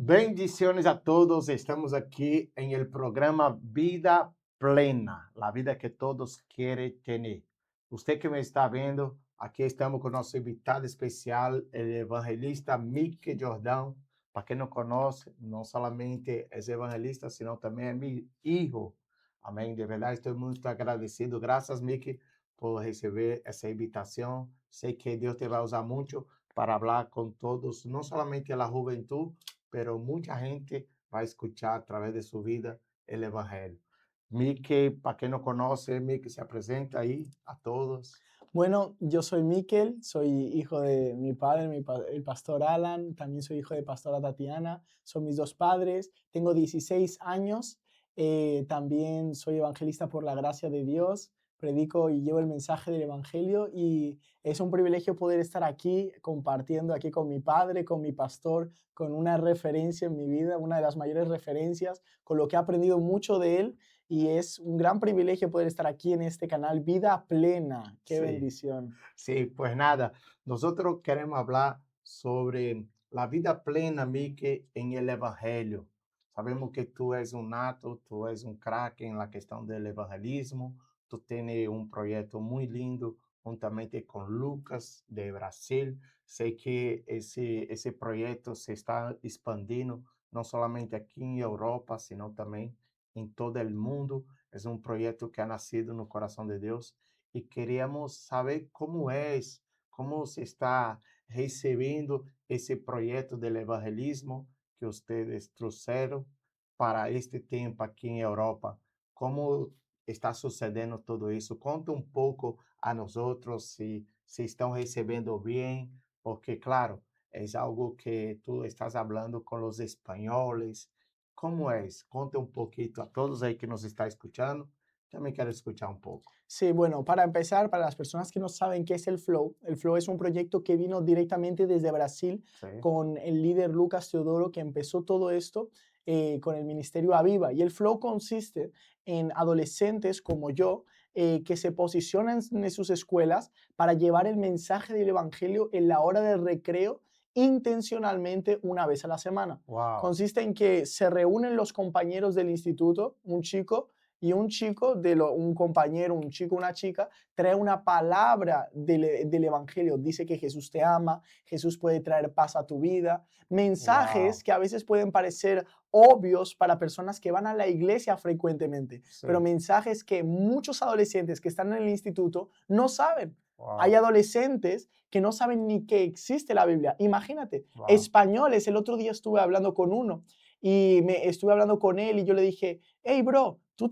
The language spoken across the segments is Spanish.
Bendiciones a todos. Estamos aquí en el programa Vida Plena, la vida que todos quieren tener. Usted que me está viendo, aquí estamos con nuestro invitado especial, el evangelista Mike Jordão. Para quien no conoce, no solamente es evangelista, sino también es mi hijo. Amén. De verdad estoy muy agradecido. Gracias, Mike, por recibir esa invitación. Sé que Dios te va a usar mucho para hablar con todos, no solamente a la juventud, pero mucha gente va a escuchar a través de su vida el Evangelio. Mike, para quien no conoce, Mike se presenta ahí a todos. Bueno, yo soy Miquel, soy hijo de mi padre, el pastor Alan, también soy hijo de pastora Tatiana, son mis dos padres, tengo 16 años, también soy evangelista por la gracia de Dios, predico y llevo el mensaje del Evangelio y es un privilegio poder estar aquí compartiendo aquí con mi padre, con mi pastor, con una referencia en mi vida, una de las mayores referencias, con lo que he aprendido mucho de él y es un gran privilegio poder estar aquí en este canal Vida Plena. Qué Sí, bendición. sí, pues nada, nosotros queremos hablar sobre la vida plena, Mike, en el Evangelio. Sabemos que tú eres un nato, tú eres un crack en la cuestión del evangelismo, tú tienes un proyecto muy lindo juntamente con Lucas de Brasil. Sé que ese proyecto se está expandiendo no solamente aquí en Europa, sino también en todo el mundo. Es un proyecto que ha nacido en el corazón de Dios y queríamos saber cómo se está recibiendo ese proyecto del evangelismo que ustedes trouxeram para este tiempo aquí en Europa. ¿Cómo está sucedendo todo isso? Conta um pouco a nosotros se estão recebendo bien, porque claro, es algo que tú estás hablando con los españoles. ¿Cómo es? Conta un poquito a todos ahí que nos está escuchando. También quiero escuchar un poco. Sí, bueno, para empezar, para las personas que no saben qué es el Flow es un proyecto que vino directamente desde Brasil Sí. con el líder Lucas Teodoro, que empezó todo esto con el ministerio Aviva. Y el Flow consiste en adolescentes como yo que se posicionan en sus escuelas para llevar el mensaje del Evangelio en la hora del recreo intencionalmente una vez a la semana. Wow. Consiste en que se reúnen los compañeros del instituto, un chico y un chico, un compañero, un chico, una chica, trae una palabra del Evangelio. Dice que Jesús te ama, Jesús puede traer paz a tu vida. Mensajes Wow. que a veces pueden parecer obvios para personas que van a la iglesia frecuentemente, pero Sí. mensajes que muchos adolescentes que están en el instituto no saben. Hay Wow. adolescentes que no saben ni que existe la Biblia. Imagínate, Wow. españoles, el otro día estuve hablando con uno y me estuve hablando con él y yo le dije, hey, bro, tú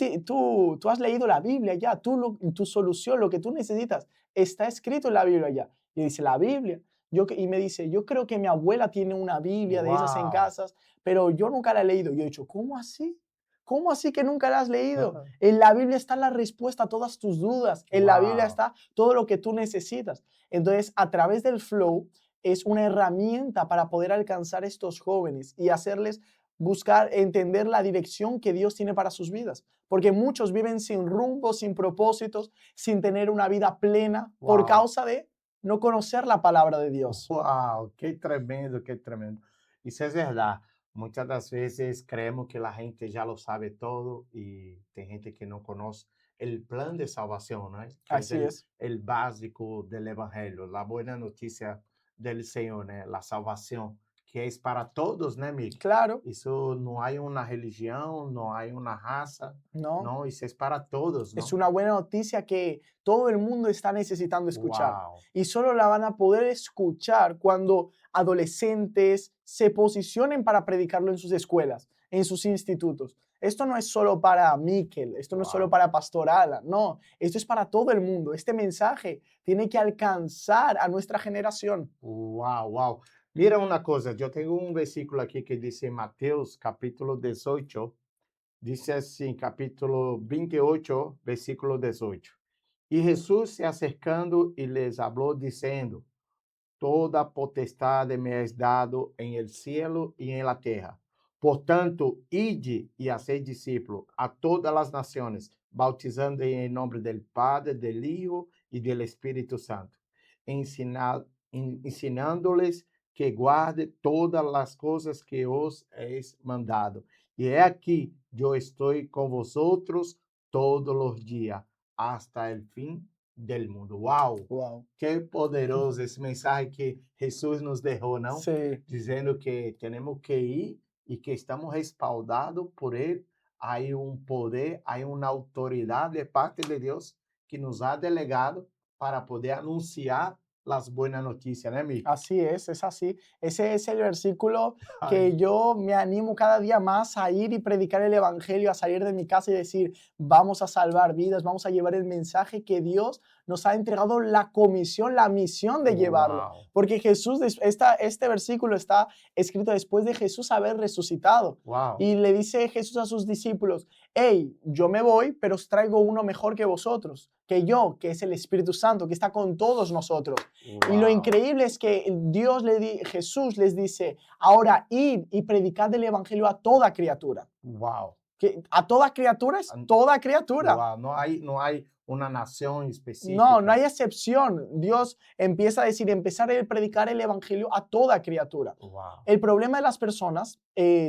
has leído la Biblia ya, tu solución, lo que tú necesitas, está escrito en la Biblia ya. Y dice, la Biblia. Y me dice, yo creo que mi abuela tiene una Biblia de esas en Wow. casas, pero yo nunca la he leído. Yo he dicho, ¿cómo así? ¿Cómo así que nunca la has leído? En la Biblia está la respuesta a todas tus dudas. En la Biblia Wow. está todo lo que tú necesitas. Entonces, a través del flow es una herramienta para poder alcanzar a estos jóvenes y hacerles buscar entender la dirección que Dios tiene para sus vidas, porque muchos viven sin rumbo, sin propósitos, sin tener una vida plena por Wow. causa de no conocer la palabra de Dios. Wow, qué tremendo, qué tremendo. Isso é verdade. Muitas das vezes creemos que a gente já lo sabe todo e tem gente que não conhece o plano de salvação, né? Que é Así es. o básico do evangelho, a boa notícia do Senhor, né? A salvação, que é para todos, né, Mick? Claro, Isso não há uma religião, não há uma raça, ¿no? não, isso é para todos, Es não? una buena noticia que todo el mundo está necesitando escuchar Wow, y solo la van a poder escuchar cuando adolescentes se posicionen para predicarlo en sus escuelas, en sus institutos. Esto no es solo para Miquel, esto no es solo wow. para Pastor Alan, no, esto es para todo el mundo. Este mensaje tiene que alcanzar a nuestra generación. Uau, uau. Mira uma coisa, eu tenho um versículo aqui que diz em Mateus, capítulo 18, diz assim, capítulo 28, versículo 18. E Jesus se acercando e lhes falou, dizendo: Toda potestade me és dado em el cielo e em la terra. Portanto, ide e hacei discípulo a todas as nações, bautizando em nome do Padre, do Hijo e do Espírito Santo, ensinando-lhes que guarde todas las cosas que os es mandado. Y he aquí, yo estoy con vosotros todos los días hasta el fin del mundo. ¡Wow! Wow. Qué poderoso esse mensaje que Jesús nos dejó, ¿no? Sí, Dizendo que tenemos que ir y que estamos respaldados por Él. Hay un poder, hay una autoridad de parte de Dios que nos ha delegado para poder anunciar las buenas noticias, ¿no, Mick? así es así. Ese es el versículo Ay, que yo me animo cada día más a ir y predicar el evangelio, a salir de mi casa y decir, vamos a salvar vidas, vamos a llevar el mensaje que Dios nos ha entregado la comisión, la misión de llevarlo. wow, Porque Jesús, este versículo está escrito después de Jesús haber resucitado. wow, Y le dice Jesús a sus discípulos, hey, yo me voy, pero os traigo uno mejor que vosotros, que yo, que es el Espíritu Santo, que está con todos nosotros. Y lo wow, increíble es que Jesús les dice, ahora id y predicad el evangelio a toda criatura. wow. Que a toda criatura es toda criatura. Wow, no hay una nación No, no específica. hay excepción. Dios empieza a decir, empezar a predicar el evangelio a toda criatura. Wow, El problema de las personas,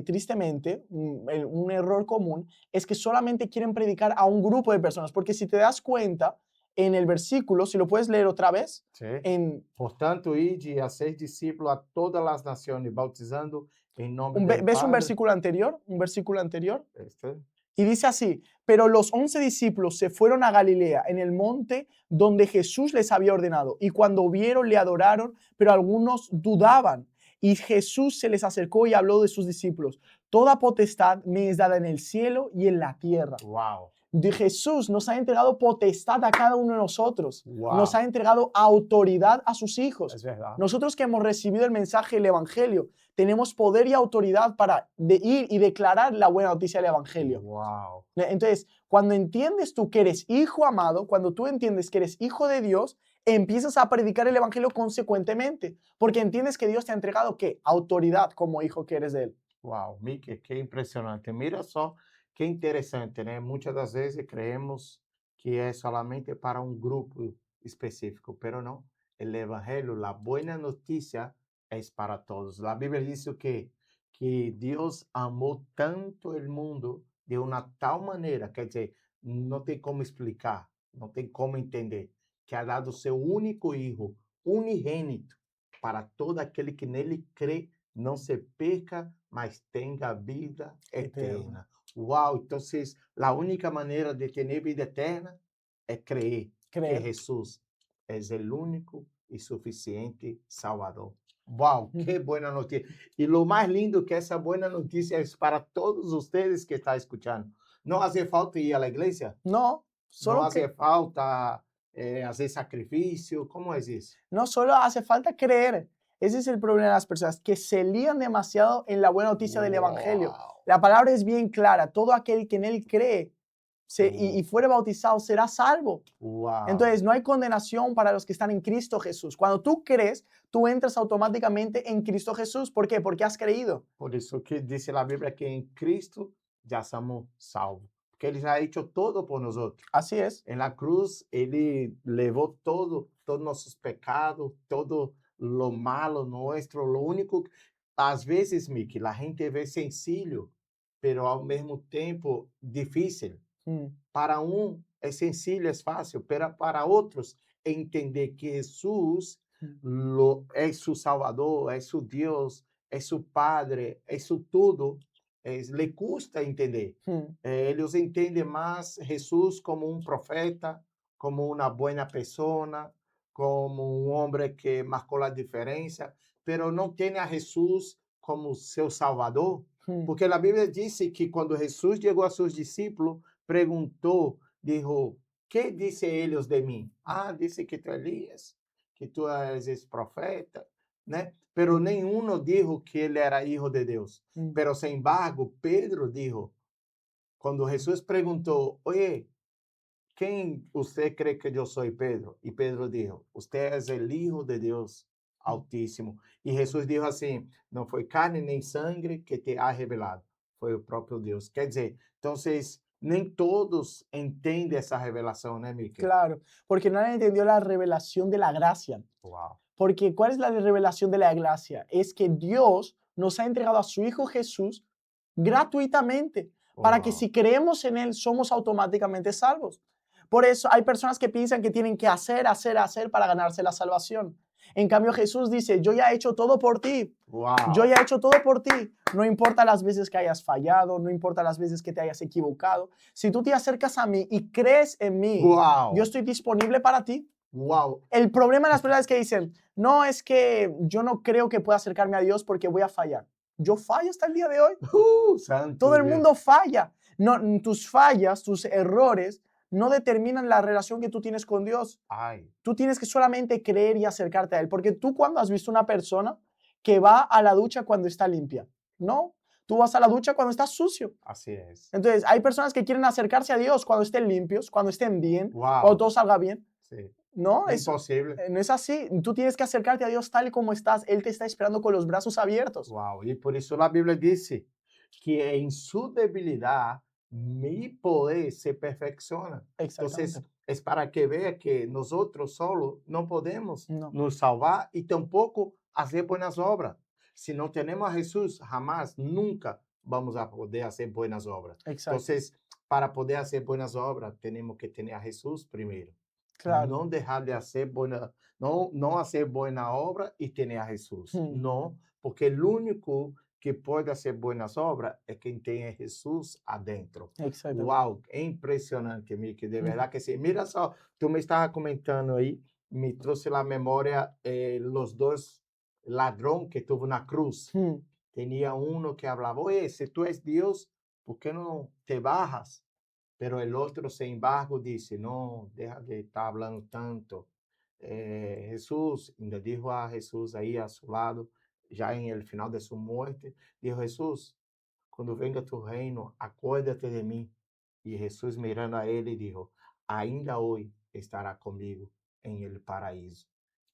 tristemente, un error común, es que solamente quieren predicar a un grupo de personas, porque si te das cuenta, en el versículo, si lo puedes leer otra vez, sí. en, Portanto, ide e hacer discípulos a todas as nações, bautizando em nome del ¿ves un Padre. versículo anterior? Un versículo anterior. Este, Y dice así, pero los 11 discípulos se fueron a Galilea, en el monte donde Jesús les había ordenado. Y cuando vieron, le adoraron, pero algunos dudaban. Y Jesús se les acercó y habló de sus discípulos. Toda potestad me es dada en el cielo y en la tierra. wow, De Jesús nos ha entregado potestad a cada uno de nosotros. wow, Nos ha entregado autoridad a sus hijos. es verdad. Nosotros que hemos recibido el mensaje del Evangelio, tenemos poder y autoridad para ir y declarar la buena noticia del Evangelio. Wow, Entonces, cuando entiendes tú que eres hijo amado, cuando tú entiendes que eres hijo de Dios, empiezas a predicar el Evangelio consecuentemente, porque entiendes que Dios te ha entregado, ¿qué? Autoridad como hijo que eres de Él. wow, Mickey, qué impresionante. Mira só, qué interesante, né? Muitas das vezes creemos que é solamente para um grupo específico, pero não. El evangelio, la buena noticia es para todos. La Biblia dice que Dios amó tanto el mundo de una tal manera, quer dizer, não tem como explicar, não tem como entender, que ha dado seu único hijo, unigênito, para todo aquele que nele crê, não se perca, mas tenga vida eterna. Wow, entonces la única manera de tener vida eterna es creer que Creer. Jesús es el único y suficiente Salvador. Wow, qué buena noticia. Y lo más lindo que esa buena noticia es para todos ustedes que están escuchando. No hace falta ir a la iglesia, No, no solo hace que falta hacer sacrificio. ¿Cómo es eso? no solo hace falta creer. Ese es el problema de las personas, que se lían demasiado en la buena noticia del Evangelio. Wow, La palabra es bien clara. Todo aquel que en Él cree y fuere bautizado será salvo. wow. Entonces, no hay condenación para los que están en Cristo Jesús. Cuando tú crees, tú entras automáticamente en Cristo Jesús. ¿Por qué? Porque has creído. Por eso que dice la Biblia que en Cristo ya somos salvos. Porque Él ya ha hecho todo por nosotros. Así es. En la cruz, Él llevó todo, todos nuestros pecados, todo lo malo nuestro. Lo único, às vezes, Mickey, la gente ve sencillo, pero ao mesmo tempo difícil. Mm, Para um é sencillo, é fácil, pero para outros entender que Jesus é seu Salvador, é seu Deus, é seu Padre, é seu tudo, le custa entender. mm, Eles entendem mais Jesus como um profeta, como uma boa pessoa, como um homem que marcou a diferença, pero não tem a Jesus como seu Salvador, mm, porque a Bíblia diz que quando Jesus chegou a seus discípulos, perguntou, dijo, ¿qué dice ellos de mí? Ah, dice que tú Elías, que tú eres profeta, ¿no? Pero ninguno dijo que él era hijo de Dios. mm. Pero, sin embargo, Pedro dijo, cuando Jesús preguntó, oye, ¿quién usted cree que yo soy, Pedro? Y Pedro dijo, usted es el Hijo de Dios Altísimo. Y Jesús dijo así, no fue carne ni sangre que te ha revelado, fue el propio Dios. Quer dizer, entonces, nem todos entendem essa revelação, né, Mickey? Claro, porque no han entendido la revelación de la gracia. Wow. Porque ¿cuál es la revelación de la gracia? Es que Dios nos ha entregado a su Hijo Jesús gratuitamente para que Wow. si creemos en Él somos automáticamente salvos. Por eso hay personas que piensan que tienen que hacer para ganarse la salvación. En cambio Jesús dice, yo ya he hecho todo por ti. Yo Wow. ya he hecho todo por ti. No importa las veces que hayas fallado, no importa las veces que te hayas equivocado. Si tú te acercas a mí y crees en mí, yo Wow. estoy disponible para ti. Wow. El problema de las personas es que dicen, no, es que yo no creo que pueda acercarme a Dios porque voy a fallar. Yo fallo hasta el día de hoy. Santo Todo el Dios. mundo falla. No, tus fallas, tus errores, no determinan la relación que tú tienes con Dios. Ay. Tú tienes que solamente creer y acercarte a Él. Porque tú cuando has visto una persona que va a la ducha cuando está limpia, no, tú vas a la ducha cuando estás sucio. Así es. Entonces, hay personas que quieren acercarse a Dios cuando estén limpios, cuando estén bien, Wow. cuando todo salga bien. Sí. No, Imposible. no es así. Tú tienes que acercarte a Dios tal y como estás. Él te está esperando con los brazos abiertos. Wow. Y por eso la Biblia dice que en su debilidad mi poder se perfecciona. Entonces, Exactamente. es para que vea que nosotros solos no podemos No. nos salvar y tampoco hacer buenas obras. Si no tenemos a Jesús, jamás, nunca vamos a poder hacer buenas obras. Exacto. Entonces, para poder hacer buenas obras, tenemos que tener a Jesús primero. Claro. No dejar de hacer no hacer buena obra y tener a Jesús. No, porque el único que puede hacer buenas obras es quien tiene a Jesús adentro. Exacto. Wow, é impressionante, Miki, de verdad que sí. Mira só, tú me estabas comentando ahí, me trouxe la memoria los dos ladrón que tuvo na cruz. Tenía uno que hablaba, oye, si tú eres Dios, ¿por qué no te bajas? Pero el otro, sin embargo, dice, no, deja de estar hablando tanto. Jesús, ainda dijo a Jesús ahí a su lado, ya en el final de su muerte, dijo, Jesús, cuando venga tu reino, acuérdate de mí. Y Jesús mirando a él y dijo, ainda hoy estará conmigo en el paraíso.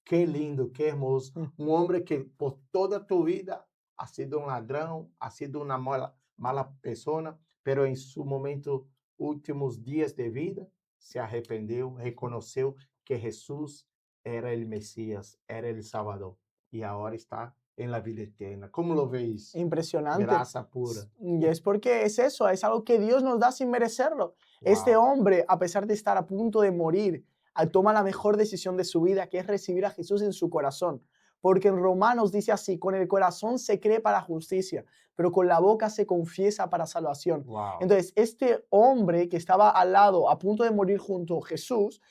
Qué lindo, qué hermoso. Un hombre que por toda tu vida ha sido un ladrón, ha sido una mala persona, pero en su momento, últimos días de vida, se arrependeu, reconheceu que Jesús era el Mesías, era el Salvador. Y ahora está en la vida eterna. ¿Cómo lo veis? Impresionante. Gracia pura. Y es porque es eso, es algo que Dios nos da sin merecerlo. Este Wow. hombre, a pesar de estar a punto de morir, toma la mejor decisión de su vida, que es recibir a Jesús en su corazón. Porque en Romanos dice así, con el corazón se cree para justicia, pero con la boca se confiesa para salvación. Wow. Entonces, este hombre que estaba al lado, a punto de morir junto a Jesús,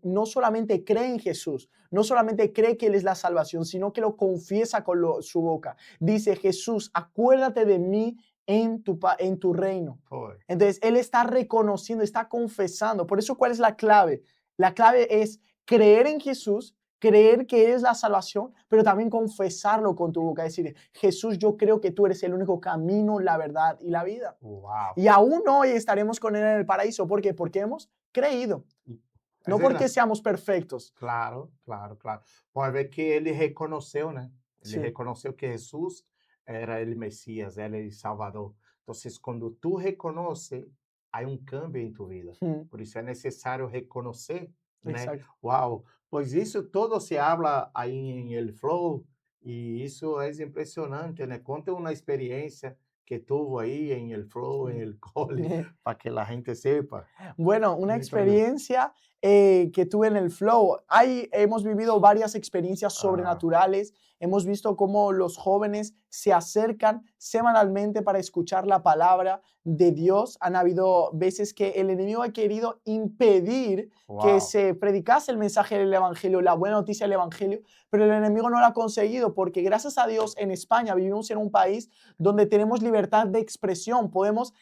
no solamente cree en Jesús, no solamente cree que Él es la salvación, sino que lo confiesa con su boca. Dice, Jesús, acuérdate de mí en tu reino. Entonces, Él está reconociendo, está confesando. Por eso, ¿cuál es la clave? La clave es creer en Jesús, creer que es la salvación, pero también confesarlo con tu boca. Decir, Jesús, yo creo que tú eres el único camino, la verdad y la vida. Wow. Y aún hoy estaremos con Él en el paraíso. ¿Por qué? Porque hemos creído. No porque seamos perfectos. Claro, claro, claro. Pode ver que ele reconheceu, né? Ele Sí. reconheceu que Jesus era el Mesías, era el Salvador. Então, quando tu reconoces, há cambio em tu vida. Por isso é necessário reconhecer, né? Exacto. Uau! Pois isso todo se habla aí em El Flow e isso é impressionante, né? Conta uma experiência que tuvo ahí en el Flow, en el cole, para que la gente sepa. Bueno, una experiencia que tuve en el Flow. Hemos vivido varias experiencias sobrenaturales. Hemos visto cómo los jóvenes se acercan semanalmente para escuchar la palabra de Dios. Han habido veces que el enemigo ha querido impedir que se predicase el mensaje del Evangelio, la buena noticia del Evangelio, pero el enemigo no lo ha conseguido porque gracias a Dios en España vivimos en un país donde tenemos libertad de expresión. Podemos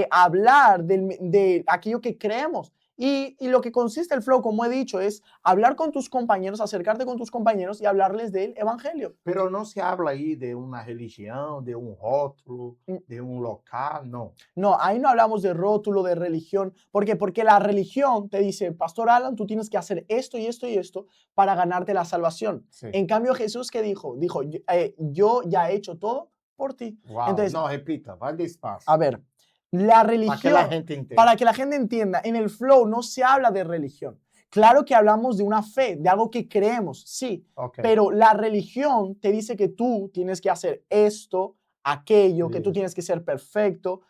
hablar de aquello que creemos. Y lo que consiste el Flow, como he dicho, es hablar con tus compañeros, acercarte con tus compañeros y hablarles del Evangelio. Pero no se habla ahí de una religión, de un rótulo, de un local, no. No, ahí no hablamos de rótulo, de religión. ¿Por qué? Porque la religión te dice, Pastor Alan, tú tienes que hacer esto y esto y esto para ganarte la salvación. Sí. En cambio, Jesús, ¿qué dijo? Dijo, yo ya he hecho todo por ti. Wow. Entonces, no, repita, va despacio. A ver, la religión, para que la gente entienda. Para que la gente entienda, en el Flow no se habla de religión. Claro que hablamos de una fe, de algo que creemos, sí, Ok. pero la religión te dice que tú tienes que hacer esto, aquello, que tú Listo. tienes que ser perfecto.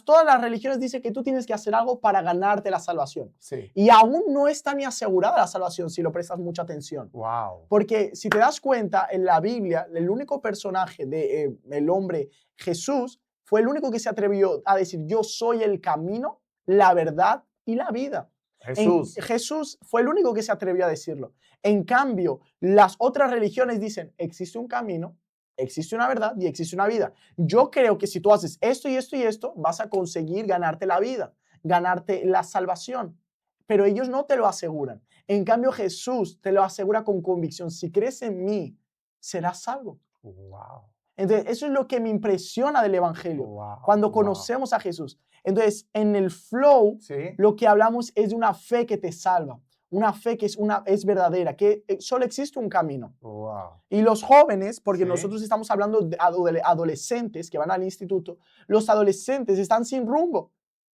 Todas las religiones dicen que tú tienes que hacer algo para ganarte la salvación. Sí. Y aún no está ni asegurada la salvación si lo prestas mucha atención. Wow. Porque si te das cuenta, en la Biblia, el único personaje el hombre Jesús fue el único que se atrevió a decir, yo soy el camino, la verdad y la vida. Jesús. Jesús fue el único que se atrevió a decirlo. En cambio, las otras religiones dicen, existe un camino, existe una verdad y existe una vida. Yo creo que si tú haces esto y esto y esto, vas a conseguir ganarte la vida, ganarte la salvación. Pero ellos no te lo aseguran. En cambio, Jesús te lo asegura con convicción. Si crees en mí, serás salvo. Wow. Entonces, eso es lo que me impresiona del Evangelio, Wow. cuando Wow. conocemos a Jesús. Entonces, en el flow, Sí. lo que hablamos es de una fe que te salva, una fe que es verdadera, que solo existe un camino. Wow. Y los jóvenes, porque Sí. nosotros estamos hablando de adolescentes que van al instituto, los adolescentes están sin rumbo.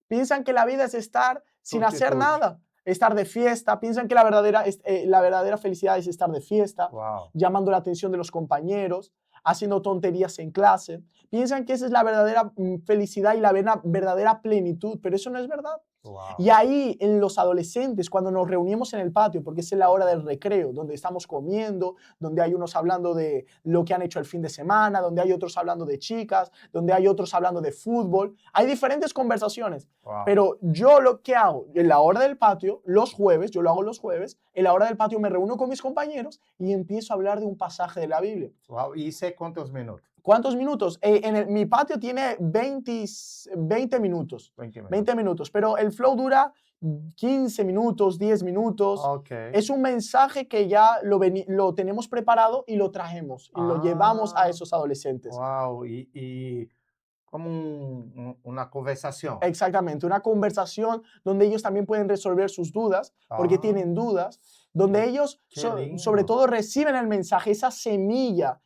Piensan que la vida es estar sin Tutti hacer frutti. nada, estar de fiesta. Piensan que la verdadera felicidad es estar de fiesta, Wow. llamando la atención de los compañeros, haciendo tonterías en clase. Piensan que esa es la verdadera felicidad y la verdadera plenitud, pero eso no es verdad. Wow. Y ahí en los adolescentes, cuando nos reunimos en el patio, porque es la hora del recreo, donde estamos comiendo, donde hay unos hablando de lo que han hecho el fin de semana, donde hay otros hablando de chicas, donde hay otros hablando de fútbol, hay diferentes conversaciones. Wow. Pero yo lo que hago en la hora del patio, los jueves, yo lo hago los jueves, en la hora del patio me reúno con mis compañeros y empiezo a hablar de un pasaje de la Biblia. Wow. ¿Hice cuántos minutos? ¿Cuántos minutos? Mi patio tiene 20 minutos. 20 minutos. 20 minutos, pero el flow dura 15 minutos, 10 minutos. Ok. Es un mensaje que ya lo tenemos preparado y lo trajemos y lo llevamos a esos adolescentes. Wow. Y como una conversación. Exactamente, una conversación donde ellos también pueden resolver sus dudas, porque tienen dudas, donde ellos qué sobre lindo. todo reciben el mensaje, esa semilla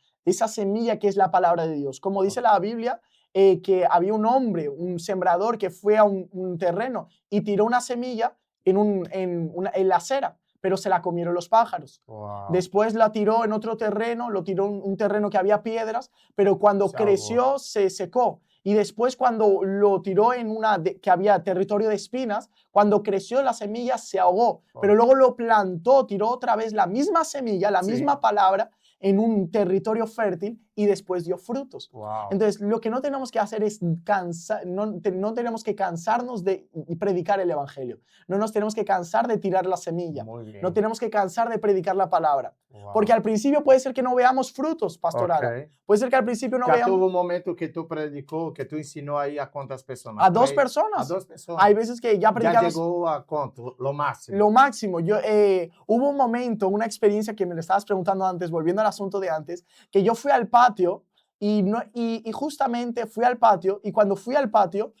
que es la palabra de Dios. Como dice la Biblia, que había un hombre, un sembrador, que fue a un terreno y tiró una semilla en la acera, pero se la comieron los pájaros. Wow. Después la tiró en otro terreno, lo tiró en un terreno que había piedras, pero cuando Se ahogó. creció se secó. Y después cuando lo tiró en que había territorio de espinas, cuando creció la semilla se ahogó. Pero luego lo plantó, tiró otra vez la misma semilla, la Sí. misma palabra, en un territorio fértil y después dio frutos. Wow. Entonces, lo que no tenemos que hacer es no tenemos que cansarnos de predicar el evangelio. No nos tenemos que cansar de tirar la semilla. Muy bien. No tenemos que cansar de predicar la palabra. Wow. Porque al principio puede ser que no veamos frutos, Pastor Ara. Ok. Puede ser que al principio no Ya veamos tuvo un momento que tú predicó, que tú ensinó ahí a cuántas personas. a 2 Tres. personas. A 2 personas. Hay veces que ya Ya predicamos llegó a cuánto, lo máximo. lo máximo. Hubo un momento, una experiencia que me lo estabas preguntando antes, volviendo al asunto de antes, que yo fui al patio y justamente fui al patio y cuando fui al patio,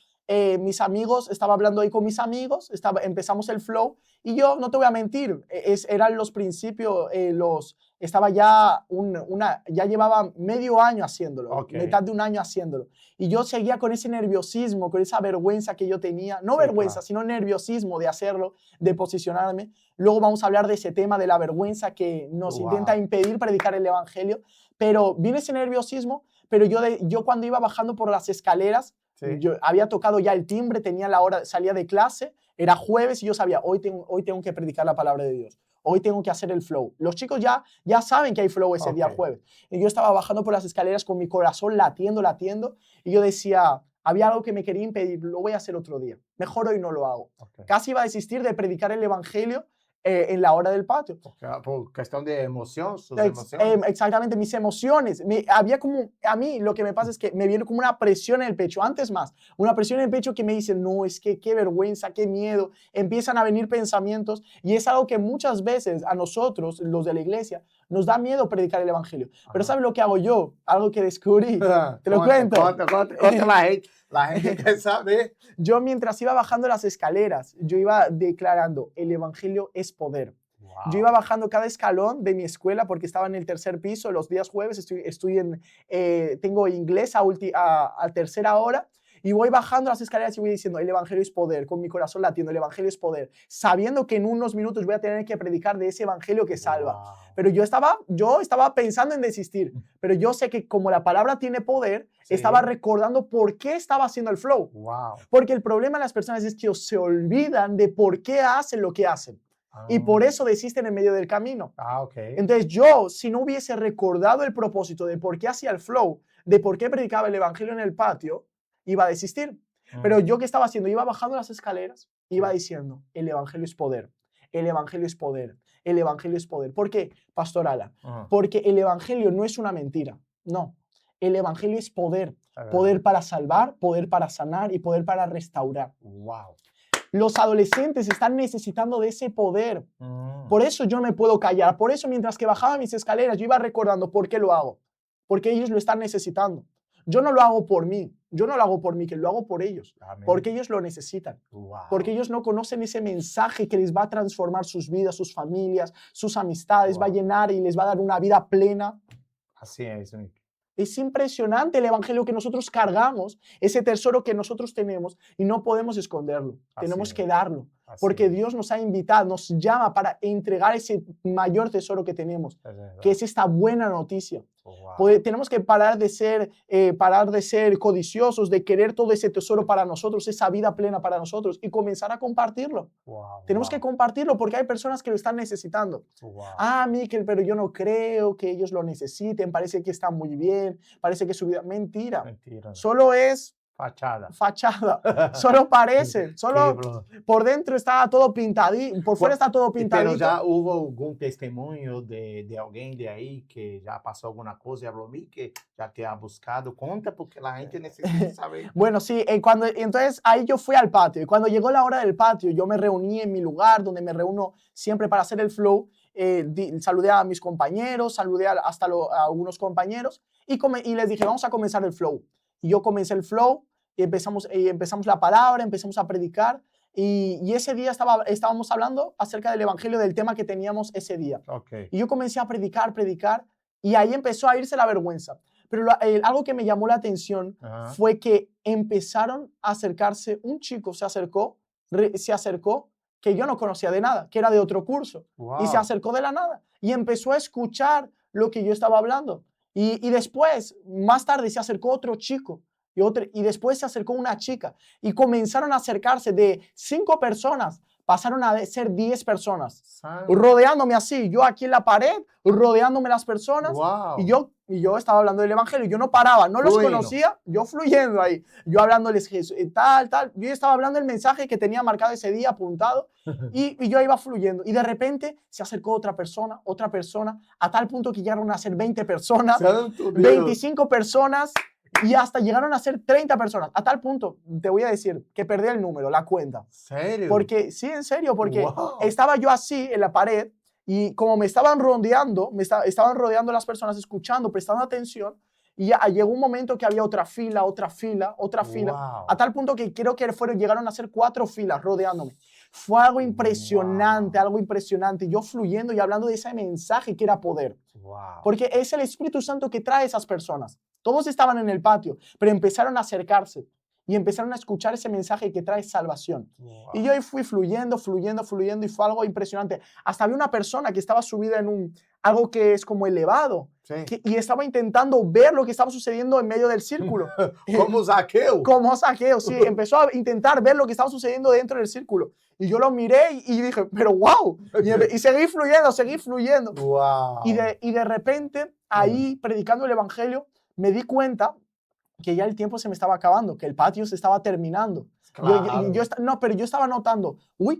mis amigos, estaba hablando ahí con mis amigos, empezamos el flow y yo, no te voy a mentir, eran los principios, estaba ya, ya llevaba medio año haciéndolo, Ok. mitad de un año haciéndolo. Y yo seguía con ese nerviosismo, con esa vergüenza que yo tenía, no Sí, vergüenza, claro. sino nerviosismo de hacerlo, de posicionarme. Luego vamos a hablar de ese tema de la vergüenza que nos Wow. intenta impedir predicar el evangelio, pero vino ese nerviosismo, pero yo cuando iba bajando por las escaleras, Sí. yo había tocado ya el timbre, tenía la hora, salía de clase, era jueves y yo sabía, hoy tengo que predicar la palabra de Dios. Hoy tengo que hacer el flow. Los chicos ya saben que hay flow ese día Ok. jueves. Y yo estaba bajando por las escaleras con mi corazón latiendo, y yo decía, había algo que me quería impedir, lo voy a hacer otro día. Mejor hoy no lo hago. Ok. Casi iba a desistir de predicar el evangelio en la hora del patio. Por cuestión de emoción, sus emociones. Exactamente, mis emociones. Había como, a mí lo que me pasa es que me viene como una presión en el pecho, antes más, una presión en el pecho que me dice, no, es que qué vergüenza, qué miedo, empiezan a venir pensamientos y es algo que muchas veces a nosotros, los de la iglesia, nos da miedo predicar el evangelio. Pero ¿sabes lo que hago yo? Algo que descubrí, te lo cuento. Cuenta la gente que sabe. Yo mientras iba bajando las escaleras, yo iba declarando, el evangelio es poder. Wow. Yo iba bajando cada escalón de mi escuela porque estaba en el tercer piso, los días jueves tengo inglés a tercera hora Y voy bajando las escaleras y voy diciendo, el evangelio es poder, con mi corazón latiendo, el evangelio es poder, sabiendo que en unos minutos voy a tener que predicar de ese evangelio que salva. Wow. Pero yo estaba pensando en desistir, pero yo sé que como la palabra tiene poder, Sí. estaba recordando por qué estaba haciendo el flow. Wow. Porque el problema de las personas es que se olvidan de por qué hacen lo que hacen. Y por eso desisten en medio del camino. Ok. Entonces yo, si no hubiese recordado el propósito de por qué hacía el flow, de por qué predicaba el evangelio en el patio, iba a desistir. Pero yo, ¿qué estaba haciendo? Iba bajando las escaleras, iba diciendo, el evangelio es poder, el evangelio es poder, el evangelio es poder. ¿Por qué, Pastor Alan? Porque el evangelio no es una mentira, no. El evangelio es poder, poder para salvar, poder para sanar y poder para restaurar. Wow. Los adolescentes están necesitando de ese poder. Por eso yo no me puedo callar. Por eso mientras que bajaba mis escaleras, yo iba recordando por qué lo hago. Porque ellos lo están necesitando. Yo no lo hago por mí. Yo no lo hago por mí, que lo hago por ellos. Amén. Porque ellos lo necesitan. Wow. Porque ellos no conocen ese mensaje que les va a transformar sus vidas, sus familias, sus amistades, va a llenar y les va a dar una vida plena. Así es, Mick. Es impresionante el evangelio que nosotros cargamos, ese tesoro que nosotros tenemos y no podemos esconderlo. Tenemos que darlo. Porque Dios nos ha invitado, nos llama para entregar ese mayor tesoro que tenemos, que es esta buena noticia. Wow. Tenemos que parar de ser codiciosos, de querer todo ese tesoro para nosotros, esa vida plena para nosotros y comenzar a compartirlo. Wow. Tenemos que compartirlo porque hay personas que lo están necesitando. Wow. Ah, Miquel, pero yo no creo que ellos lo necesiten, parece que está muy bien, parece que su vida... Mentira. Mentira. Solo es fachada. Solo parece, solo Sí, por dentro está todo pintadito, por fuera está todo pintadito. Pero já hubo algum testemunho de alguém de aí que já passou alguma coisa e falou, que já te ha buscado? Conta porque la gente necesita saber. Bueno, sí, entonces ahí yo fui al patio y cuando llegó la hora del patio, yo me reuní en mi lugar donde me reúno siempre para hacer el flow. Saludé a mis compañeros, saludé a algunos compañeros y les dije, vamos a comenzar el flow. Y yo comencé el flow y empezamos la palabra, empezamos a predicar y ese día estábamos hablando acerca del evangelio, del tema que teníamos ese día. Okay. Y yo comencé a predicar y ahí empezó a irse la vergüenza. Pero algo que me llamó la atención fue que empezaron a acercarse, un chico se acercó, que yo no conocía de nada, que era de otro curso. Wow. Y se acercó de la nada y empezó a escuchar lo que yo estaba hablando. Y después, más tarde, se acercó otro chico y después se acercó una chica y comenzaron a acercarse de 5 personas, pasaron a ser 10 personas, rodeándome así, yo aquí en la pared, rodeándome las personas. Wow. Y yo estaba hablando del evangelio, yo no paraba, no los conocía, yo fluyendo ahí, yo hablándoles Jesús, tal, yo estaba hablando el mensaje que tenía marcado ese día, apuntado, y yo iba fluyendo. Y de repente se acercó otra persona, a tal punto que llegaron a ser 20 personas, 25 personas, y hasta llegaron a ser 30 personas. A tal punto, te voy a decir, que perdí el número, la cuenta. ¿Serio? Porque, sí, en serio, porque estaba yo así en la pared y como me estaban rodeando las personas, escuchando, prestando atención, y ya llegó un momento que había otra fila, a tal punto que creo que llegaron a ser 4 filas rodeándome. Fue algo impresionante, yo fluyendo y hablando de ese mensaje que era poder. Porque es el Espíritu Santo que trae a esas personas. Todos estaban en el patio, pero empezaron a acercarse y empezaron a escuchar ese mensaje que trae salvación. Y yo ahí fui fluyendo y fue algo impresionante. Hasta había una persona que estaba subida en algo que es como elevado, y estaba intentando ver lo que estaba sucediendo en medio del círculo. Como Zaqueo. Como Zaqueo, sí. Empezó a intentar ver lo que estaba sucediendo dentro del círculo. Y yo lo miré y dije, pero wow. Y seguí fluyendo. Wow. Y de repente, ahí predicando el evangelio, me di cuenta que ya el tiempo se me estaba acabando, que el patio se estaba terminando. Claro. Pero yo estaba notando,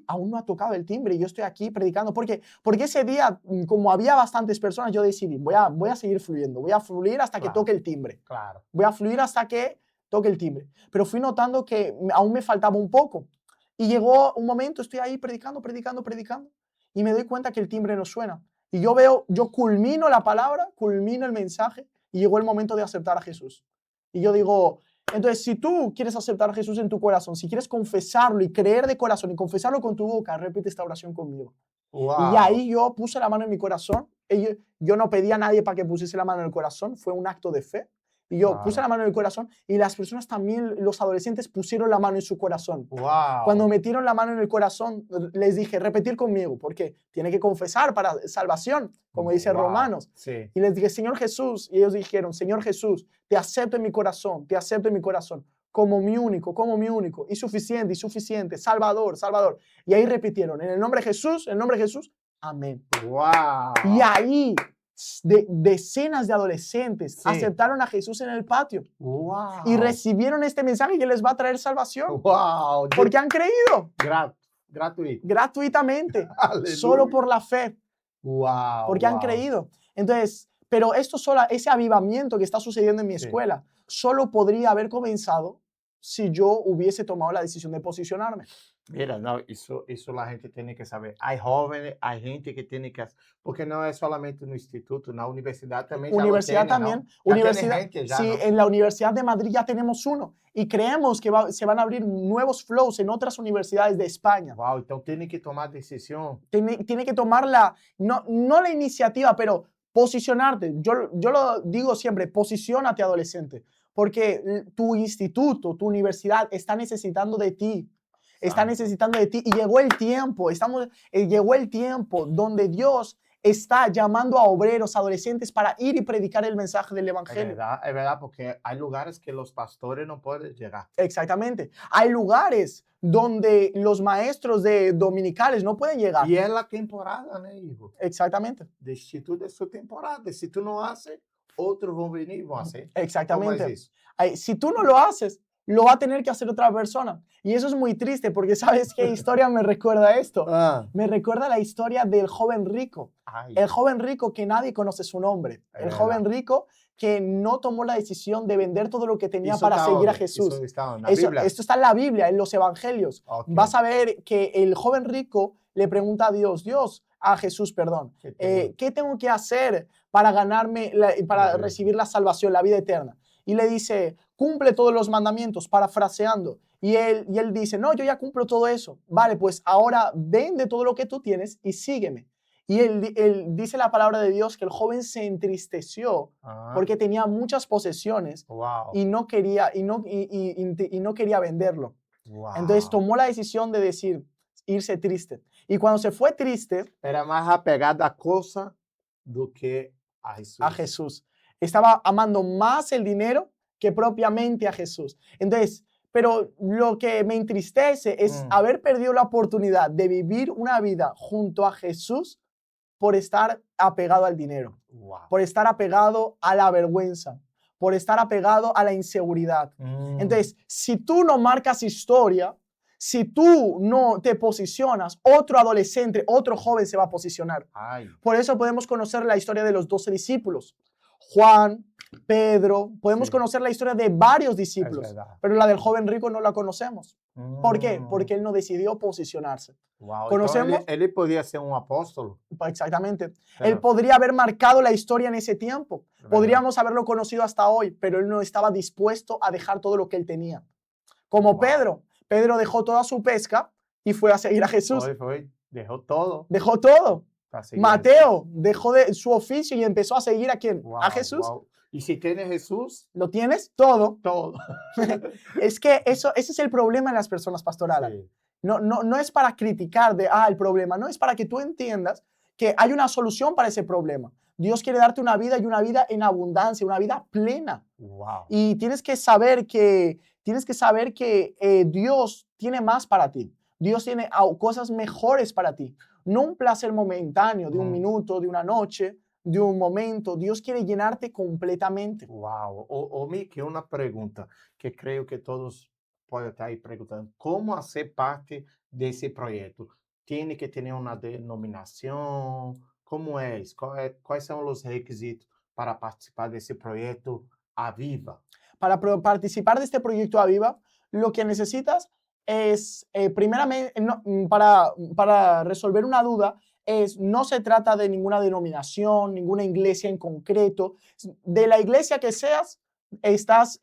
aún no ha tocado el timbre y yo estoy aquí predicando. Porque ese día, como había bastantes personas, yo decidí, voy a seguir fluyendo, voy a fluir hasta que toque el timbre. Claro. Voy a fluir hasta que toque el timbre. Pero fui notando que aún me faltaba un poco. Y llegó un momento, estoy ahí predicando, y me doy cuenta que el timbre no suena. Y yo culmino la palabra, culmino el mensaje, y llegó el momento de aceptar a Jesús. Y yo digo, entonces, si tú quieres aceptar a Jesús en tu corazón, si quieres confesarlo y creer de corazón y confesarlo con tu boca, repite esta oración conmigo. Wow. Y ahí yo puse la mano en mi corazón. Yo no pedí a nadie para que pusiese la mano en el corazón, fue un acto de fe. Y yo puse Claro. la mano en el corazón y las personas también, los adolescentes, pusieron la mano en su corazón. Cuando Wow. metieron la mano en el corazón, les dije, repetir conmigo, porque tiene que confesar para salvación, como dice Wow. Romanos. Sí. Y les dije, Señor Jesús, y ellos dijeron, Señor Jesús, te acepto en mi corazón, te acepto en mi corazón, como mi único, y suficiente, Salvador, Salvador. Y ahí repitieron, en el nombre de Jesús, amén. Y Wow. ahí decenas de adolescentes Sí. aceptaron a Jesús en el patio y Wow. recibieron este mensaje que les va a traer salvación, Wow. porque han creído Gratuito. gratuitamente, solo Aleluya. por la fe, Wow. porque han Wow. creído. Entonces, pero esto solo, ese avivamiento que está sucediendo en mi Sí. escuela, solo podría haber comenzado si yo hubiese tomado la decisión de posicionarme. Mira, no, eso la gente tiene que saber. Hay jóvenes, hay gente que tiene que hacer, porque no es solamente un instituto, una universidad también ya lo Universidad tiene, ¿no? también, Ya tiene universidad, gente ya, sí, ¿no? en la Universidad de Madrid ya tenemos uno y creemos que se van a abrir nuevos flows en otras universidades de España. Wow, entonces tiene que tomar decisión. Tiene que tomar no la iniciativa, pero posicionarte. Yo lo digo siempre, posiciónate, adolescente, porque tu instituto, tu universidad está necesitando de ti. Está Santo. necesitando de ti y llegó el tiempo, llegó el tiempo donde Dios está llamando a obreros, adolescentes para ir y predicar el mensaje del Evangelio. Es verdad, porque hay lugares que los pastores no pueden llegar. Exactamente. Hay lugares donde los maestros de dominicales no pueden llegar. Y es la temporada, ¿no, hijo? Exactamente. De instituto es su temporada. Si tú no haces, otros van a venir y van a hacer. ¿Cómo es Exactamente. eso? Si tú no lo haces, lo va a tener que hacer otra persona. Y eso es muy triste porque ¿sabes qué historia me recuerda esto? Ah, Me recuerda la historia del joven rico. ay, El joven rico que nadie conoce su nombre. Es El verdad. joven rico que no tomó la decisión de vender todo lo que tenía eso para está seguir a donde? Jesús. Eso está en la Eso, Biblia. esto está en la Biblia, en los evangelios. Ok. Vas a ver que el joven rico le pregunta a Jesús, perdón, ¿qué tengo que hacer para ganarme, para recibir la salvación, la vida eterna? Y le dice, cumple todos los mandamientos, parafraseando. Y él dice, no, yo ya cumplo todo eso. Vale, pues ahora vende todo lo que tú tienes y sígueme. Y él dice la palabra de Dios que el joven se entristeció Ah, porque tenía muchas posesiones wow. y no quería venderlo. Wow. Entonces tomó la decisión de decir, irse triste. Y cuando se fue triste Era más apegado a cosas do que a Jesús. a Jesús, estaba amando más el dinero que propiamente a Jesús. Entonces, pero lo que me entristece es haber perdido la oportunidad de vivir una vida junto a Jesús por estar apegado al dinero, Wow. por estar apegado a la vergüenza, por estar apegado a la inseguridad. Entonces, si tú no marcas historia, si tú no te posicionas, otro adolescente, otro joven se va a posicionar. Ay, Por eso podemos conocer la historia de los 12 discípulos. Juan, Pedro, podemos Sí. conocer la historia de varios es discípulos, verdad. pero la del joven rico no la conocemos. ¿Por qué? Mm, Porque él no decidió posicionarse. wow. conocemos- Entonces, él podía ser un apóstol. Exactamente. Él Pero, podría haber marcado la historia en ese tiempo. ¿verdad? Podríamos haberlo conocido hasta hoy, pero él no estaba dispuesto a dejar todo lo que él tenía. Como Wow. Pedro. Pedro dejó toda su pesca y fue a seguir a Jesús. Dejó todo Dejó todo. para seguir a Jesús. Mateo dejó de su oficio y empezó a seguir ¿a quién? Wow, A Jesús. wow. Y si tienes Jesús, ¿Lo tienes? Todo. todo. Es que ese es el problema en las personas, Pastor Alan. Sí. No es para criticar el problema, no es para que tú entiendas que hay una solución para ese problema. Dios quiere darte una vida y una vida en abundancia, una vida plena. Wow. Y tienes que saber que Dios tiene más para ti. Dios tiene cosas mejores para ti. No un placer momentáneo de un minuto, de una noche, de un momento. Dios quiere llenarte completamente. Wow. O Miki, una pregunta que creo que todos pueden estar ahí preguntando. ¿Cómo hacer parte de ese proyecto? ¿Tiene que tener una denominación? ¿Cómo es? ¿Cuáles son los requisitos para participar de ese proyecto Aviva? Para participar de este proyecto Aviva, lo que necesitas es, primeramente, para resolver una duda, no se trata de ninguna denominación, ninguna iglesia en concreto. De la iglesia que seas, estás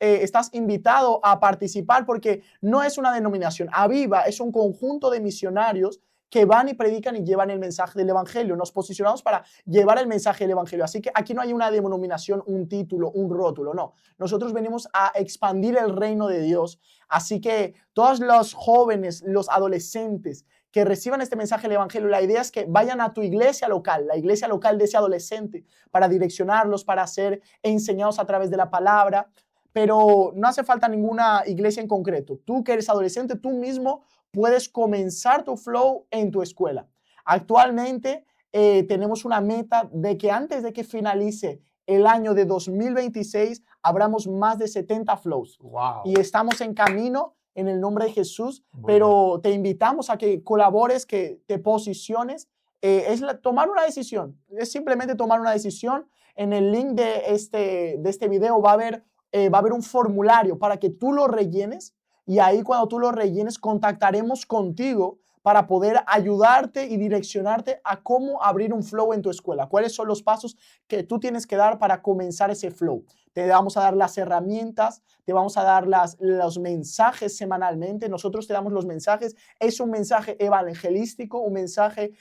invitado a participar porque no es una denominación. Aviva es un conjunto de misionarios que van y predican y llevan el mensaje del Evangelio. Nos posicionamos para llevar el mensaje del Evangelio. Así que aquí no hay una denominación, un título, un rótulo, no. Nosotros venimos a expandir el reino de Dios. Así que todos los jóvenes, los adolescentes que reciban este mensaje del Evangelio, la idea es que vayan a tu iglesia local, la iglesia local de ese adolescente, para direccionarlos, para ser enseñados a través de la palabra. Pero no hace falta ninguna iglesia en concreto. Tú que eres adolescente, tú mismo puedes comenzar tu flow en tu escuela. Actualmente tenemos una meta de que antes de que finalice el año de 2026, abramos más de 70 flows. Wow. Y estamos en camino en el nombre de Jesús, Muy pero te invitamos a que colabores, que te posiciones. Tomar una decisión, es simplemente tomar una decisión. En el link de este video va a haber un formulario para que tú lo rellenes, y ahí cuando tú lo rellenes contactaremos contigo para poder ayudarte y direccionarte a cómo abrir un flow en tu escuela. ¿Cuáles son los pasos que tú tienes que dar para comenzar ese flow? Te vamos a dar las herramientas, te vamos a dar los mensajes semanalmente. Nosotros te damos los mensajes. Es un mensaje evangelístico, un mensaje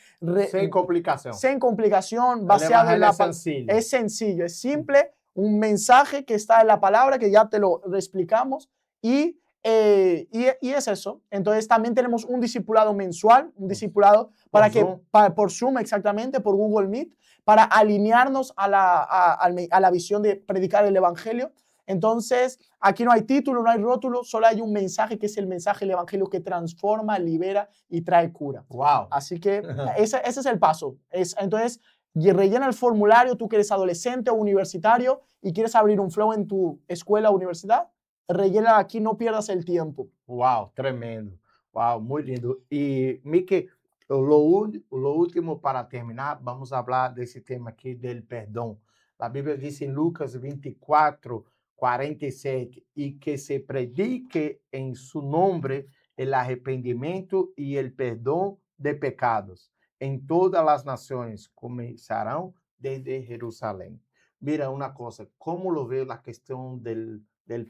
Sem complicação. sin complicación, El basado en evangelio la es sencillo. Es sencillo, es simple, un mensaje que está en la palabra, que ya te lo explicamos, y es eso. Entonces también tenemos un discipulado mensual, un discipulado Por Zoom. por Zoom, exactamente, por Google Meet, para alinearnos a la visión de predicar el Evangelio. Entonces, aquí no hay título, no hay rótulo, solo hay un mensaje que es el mensaje del Evangelio que transforma, libera y trae cura. Wow. Así que ese es el paso. Entonces, rellena el formulario, tú que eres adolescente o universitario y quieres abrir un flow en tu escuela o universidad, rellena aquí, no pierdas el tiempo. Uau, tremendo. Uau, muito lindo. E, Miki, lo último para terminar, vamos falar desse tema aqui del perdão. A Bíblia diz em Lucas 24, 47, e que se predique em su nombre el arrependimento e el perdão de pecados em todas as nações, começarão desde Jerusalém. Mira uma coisa, como lo veo a questão del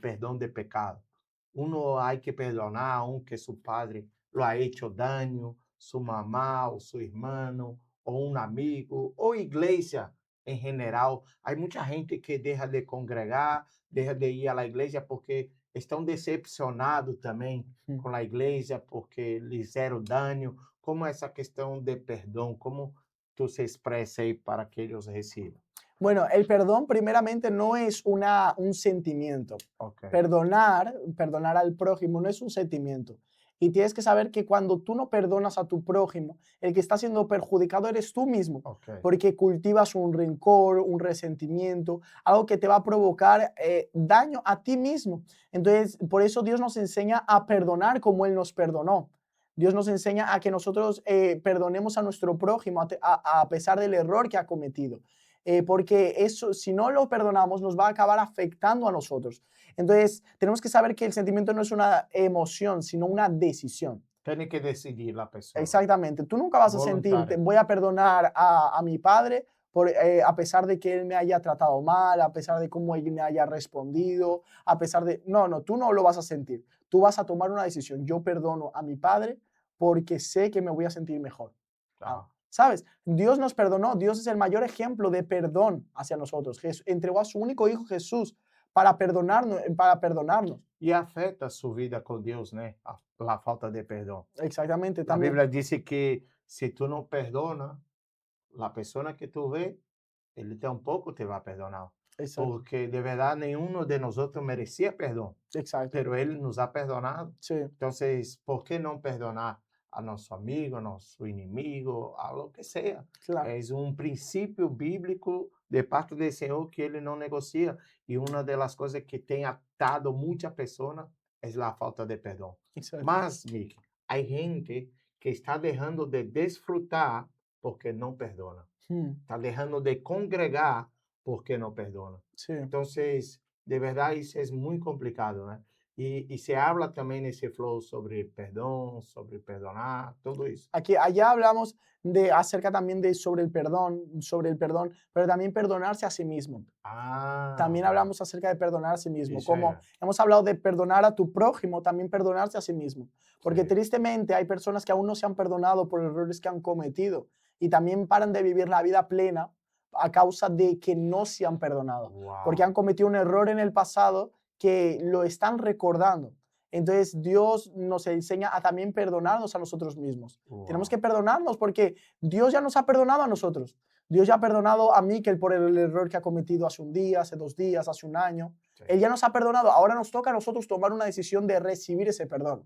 perdão de pecado. Uno hay que perdonar aunque su padre lo ha hecho daño, su mamá o su hermano o un amigo o iglesia en general. Hay mucha gente que deja de congregar, deja de ir a la iglesia porque estão decepcionados também com a igreja porque lhes fizeram daño. Como essa questão de perdão, como tu se expresa aí para que eles recibam? Bueno, el perdón primeramente no es un sentimiento. Ok. Perdonar al prójimo no es un sentimiento. Y tienes que saber que cuando tú no perdonas a tu prójimo, el que está siendo perjudicado eres tú mismo, Ok. porque cultivas un rencor, un resentimiento, algo que te va a provocar daño a ti mismo. Entonces, por eso Dios nos enseña a perdonar como Él nos perdonó. Dios nos enseña a que nosotros perdonemos a nuestro prójimo a pesar del error que ha cometido. Porque eso, si no lo perdonamos, nos va a acabar afectando a nosotros. Entonces, tenemos que saber que el sentimiento no es una emoción, sino una decisión. Tiene que decidir la persona. Exactamente. Tú nunca vas a sentir, Voluntario. voy a perdonar a mi padre a pesar de que él me haya tratado mal, a pesar de cómo él me haya respondido, a pesar de... No, tú no lo vas a sentir. Tú vas a tomar una decisión. Yo perdono a mi padre porque sé que me voy a sentir mejor. Claro. ¿Sabes? Dios nos perdonó. Dios es el mayor ejemplo de perdón hacia nosotros. Entregó a su único hijo Jesús para perdonarnos. E afeta sua vida com Deus, né? A falta de perdão. Exactamente. A También. Bíblia diz que se tu não perdona, a pessoa que tu vê, ele tampouco te vai perdonar. Exacto. Porque de verdade nenhum de nós merecia perdão, Exacto. pero ele nos ha perdonado. Sí. Então, por que não perdonar a nosso amigo, a nosso inimigo, a lo que seja? Claro. É um princípio bíblico de parte do Senhor que ele não negocia. E uma das coisas que tem atado muitas pessoas é a falta de perdão. Exacto. Mas, Mick, há gente que está deixando de desfrutar porque não perdona. Está deixando de congregar porque não perdona. Sí. Entonces, de verdad, isso é muito complicado, né? E se habla também nesse flow sobre perdão, sobre perdonar, tudo isso. Aquí, allá hablamos acerca también de sobre el perdón, pero también perdonarse a sí mismo. Ah, También uau, hablamos acerca de perdonar a sí mismo, isso como é. hemos hablado de perdonar a tu prójimo, también perdonarse a sí mismo. Porque Sim. tristemente hay personas que aún no se han perdonado por errores que han cometido y también paran de vivir la vida plena a causa de que no se han perdonado, porque Uau, han cometido un error en el pasado que lo están recordando. Entonces Dios nos enseña a también perdonarnos a nosotros mismos. Tenemos uau. que perdonarnos porque Dios ya nos ha perdonado a nosotros. Dios ya ha perdonado a Miquel por el error que ha cometido hace un día, hace 2 días, hace un año. Sim. Él ya nos ha perdonado. Ahora nos toca a nosotros tomar una decisión de recibir ese perdón.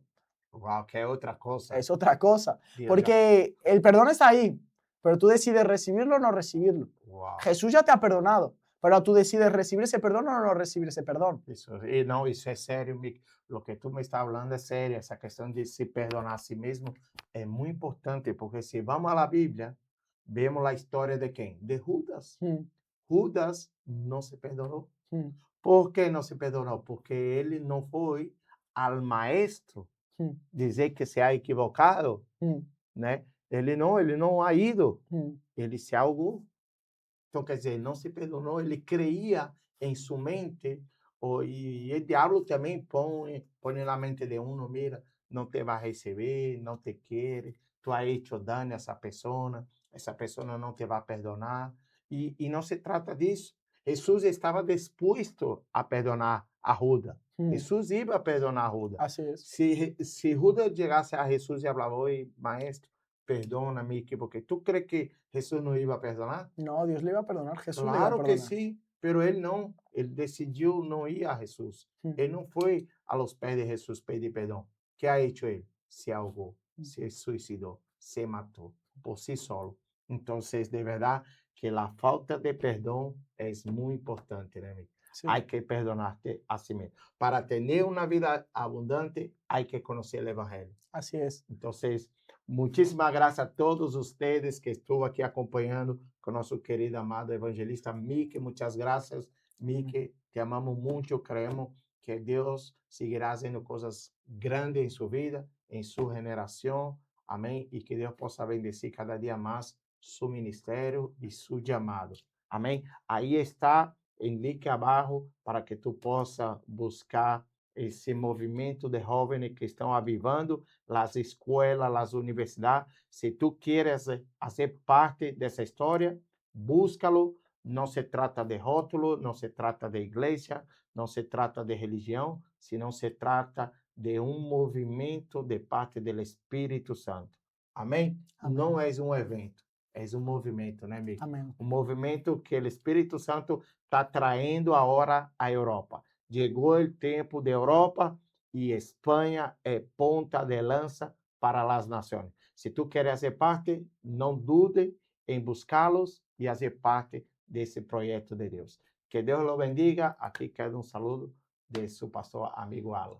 Uau, que é outra coisa. Es otra cosa. Deus já. Porque el perdón está ahí, pero tú decides recibirlo o no recibirlo. Uau. Jesús ya te ha perdonado, pero tú decides recibir ese perdón o no recibir ese perdón. Isso, e não, isso é sério, Mick. O que tu me está falando é sério. Essa questão de se perdonar a si mesmo é muito importante, porque se vamos à Bíblia, vemos a história de quem? De Judas. Mm, Judas não se perdonou. mm, Por que não se perdonou? Porque ele não foi ao maestro mm, dizer que se ha equivocado, mm, né? Ele não ha ido, mm, ele se ahogou. Então, quer dizer, não se perdonou, ele creia em sua mente, e o diabo também põe na mente de um, mira, não te vai receber, não te quer, tu has hecho dano a essa pessoa não te vai perdonar, e não se trata disso. Jesus estava disposto a perdonar a Judas. mm. Jesus ia perdonar a Judas. Así es. Se Judas chegasse a Jesus e falava, oi, maestro, perdona-me, porque tu crees que Jesus não ia perdonar? No, Dios le iba a perdonar, Jesús le iba a Claro que perdonar. sim, pero ele não, ele decidiu não ir a Jesus. Mm, Ele não foi a los pés de Jesus pedir perdão. Que ha hecho ele? Se ahogou, mm. se suicidou, se matou por si solo. Então, de verdade que a falta de perdão é muito importante, né, amigo? Sí, Hay que perdonarte a si mesmo. Para ter uma vida abundante, hay que conhecer o evangelho. así es. Entonces, muchísimas gracias a todos ustedes que estuvo aquí acompañando con nuestro querido amado evangelista Mike. Muchas gracias, Mike. Te amamos mucho. Creemos que Dios seguirá haciendo cosas grandes en su vida, en su generación. Amén. Y que Dios possa bendecir cada día más su ministerio y su llamado. Amén. Ahí está el link abajo para que tú possas buscar esse movimento de jovens que estão avivando as escolas, as universidades. Se tu queres fazer parte dessa história, búscalo. Não se trata de rótulo, não se trata de igreja, não se trata de religião, senão se trata de um movimento de parte do Espírito Santo. Amém? Amén. Não é um evento, é um movimento, né, amigo? Amén. Um movimento que o Espírito Santo está traindo agora à Europa. Chegou o tempo da Europa e Espanha é ponta de lança para as nações. Se tu queres fazer parte, não dude em buscá-los e fazer parte desse projeto de Deus. Que Deus lo bendiga. Aqui queda um saludo de seu pastor amigo Alan.